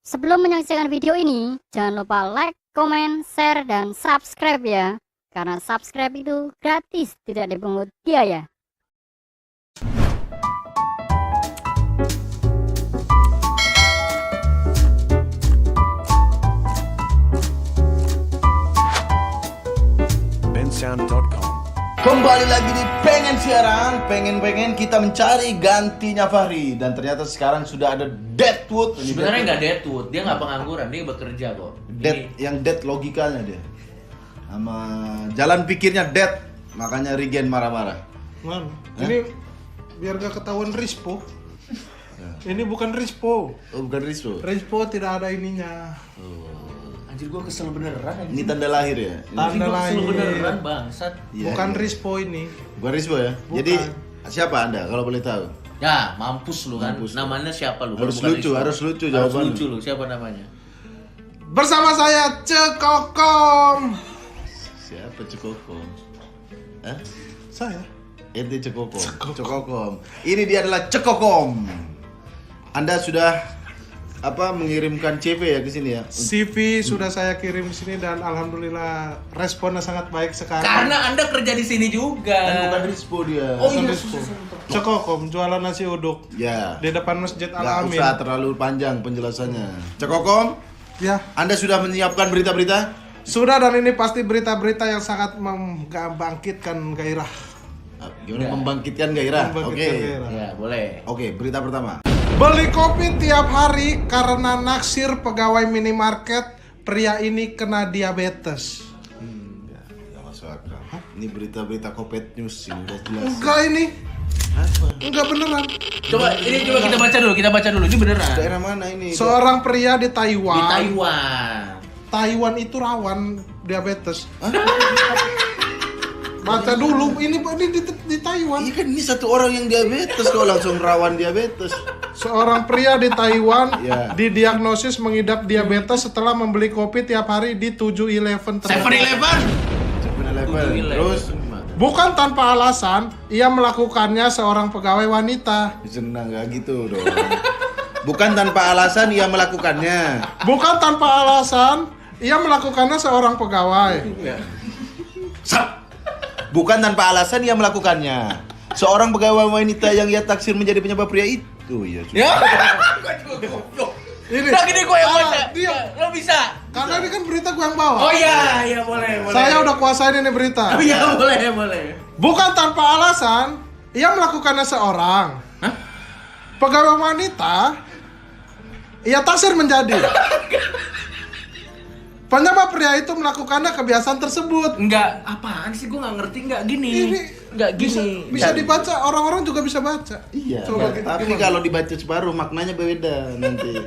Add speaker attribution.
Speaker 1: Sebelum menyaksikan video ini, jangan lupa like, comment, share, dan subscribe ya. Karena subscribe itu gratis, tidak dipungut biaya.
Speaker 2: bensound.com.
Speaker 3: Kembali lagi di Pengen Siaran, pengen kita mencari gantinya Fahri. Dan ternyata sekarang sudah ada Deadwood.
Speaker 4: Sebenarnya nggak Deadwood, dia nggak pengangguran, dia bekerja kok.
Speaker 3: Yang dead logikanya dia, sama jalan pikirnya dead, makanya Regen marah-marah.
Speaker 5: Man, ini biar gak ketahuan Rispo. Ini bukan Rispo.
Speaker 3: Oh, bukan Rizpo.
Speaker 5: Rispo tidak ada ininya.
Speaker 4: Anjir gua kesel beneran.
Speaker 3: Ini tanda lahir ya.
Speaker 5: Tanda
Speaker 4: Gua kesel
Speaker 5: lahir.
Speaker 4: beneran bangsat.
Speaker 3: Iya,
Speaker 5: Bukan
Speaker 3: iya.
Speaker 5: Rispo ini.
Speaker 3: Bukan Rizpo ya.
Speaker 5: Bukan.
Speaker 3: Jadi siapa Anda kalau boleh tahu?
Speaker 4: Ya, mampus lu kan.
Speaker 3: Mampus lu.
Speaker 4: Namanya siapa lu?
Speaker 3: Harus
Speaker 4: Kalau bukan
Speaker 3: lucu,
Speaker 4: Rizko.
Speaker 3: harus lucu
Speaker 4: Harus
Speaker 3: jawaban.
Speaker 4: lucu lu. Siapa namanya?
Speaker 5: Bersama saya Cekokom.
Speaker 3: Siapa Cekokom? Hah?
Speaker 5: Saya.
Speaker 3: Ente Cekokom. Cekokom. Ini dia adalah Cekokom. Anda sudah mengirimkan CV ya ke sini ya?
Speaker 5: CV sudah saya kirim di sini dan alhamdulillah responnya sangat baik sekali.
Speaker 4: Karena Anda kerja di sini juga.
Speaker 3: Kan bukan Rizpo dia.
Speaker 4: Oh
Speaker 5: Bukan
Speaker 4: iya,
Speaker 5: Rispo.
Speaker 4: susah.
Speaker 5: Cekokom jualan nasi uduk
Speaker 3: Ya.
Speaker 5: di depan Masjid
Speaker 3: Nggak
Speaker 5: Al Amin.
Speaker 3: usah terlalu panjang penjelasannya. Cekokom,
Speaker 5: Ya,
Speaker 3: Anda sudah menyiapkan berita-berita?
Speaker 5: sudah, dan ini pasti berita-berita yang sangat membangkitkan gairah.
Speaker 3: Gimana
Speaker 4: Ya.
Speaker 3: membangkitkan gairah? Oke.
Speaker 5: Membangkitkan gairah.
Speaker 4: Ya, boleh.
Speaker 3: Oke, berita pertama.
Speaker 5: Beli kopi tiap hari karena naksir pegawai minimarket, pria ini kena diabetes.
Speaker 3: Nggak masuk akal. Ini berita-berita Kopet News ini udah jelas.
Speaker 5: Enggak ini,
Speaker 3: Apa?
Speaker 5: enggak beneran.
Speaker 4: Coba kita baca dulu. Ini beneran.
Speaker 3: Daerah mana ini?
Speaker 5: Seorang pria di
Speaker 4: Di
Speaker 5: Taiwan.
Speaker 4: Taiwan.
Speaker 5: Taiwan itu rawan diabetes. Baca dulu, ini di Taiwan.
Speaker 3: Iya kan ini satu orang yang diabetes kok langsung rawan diabetes.
Speaker 5: Seorang pria di Taiwan
Speaker 3: Ya.
Speaker 5: didiagnosis mengidap diabetes setelah membeli kopi tiap hari di 7-Eleven terdekat.
Speaker 4: 7-Eleven.
Speaker 3: 7-Eleven. Terus
Speaker 5: Bukan tanpa alasan, ia melakukannya seorang pegawai wanita.
Speaker 3: senang gak gitu dong. Bukan tanpa alasan ia melakukannya.
Speaker 5: Bukan tanpa alasan, ia melakukannya seorang pegawai.
Speaker 3: Bukan tanpa alasan ia melakukannya. Seorang pegawai wanita yang ia taksir menjadi penyebab pria itu. Ya.
Speaker 4: Ya.
Speaker 5: Ini.
Speaker 4: Udah gini gue yang
Speaker 5: Ah,
Speaker 4: baca.
Speaker 5: dia.
Speaker 4: Lo bisa.
Speaker 5: Karena ini kan berita gua yang bawa.
Speaker 4: Oh iya, boleh.
Speaker 5: Saya udah kuasain ini berita.
Speaker 4: Oh iya, boleh.
Speaker 5: Bukan tanpa alasan, ia melakukannya seorang
Speaker 4: Hah?
Speaker 5: pegawai wanita. Ia taksir menjadi. Penyebab pria itu melakukannya kebiasaan tersebut.
Speaker 4: Enggak, apaan sih gue nggak ngerti, enggak gini.
Speaker 5: Ini
Speaker 4: Enggak gini.
Speaker 5: bisa dibaca, orang-orang juga bisa baca.
Speaker 3: Iya.
Speaker 5: Coba
Speaker 3: Tapi
Speaker 5: gimana?
Speaker 3: kalau dibaca separuh maknanya beda nanti.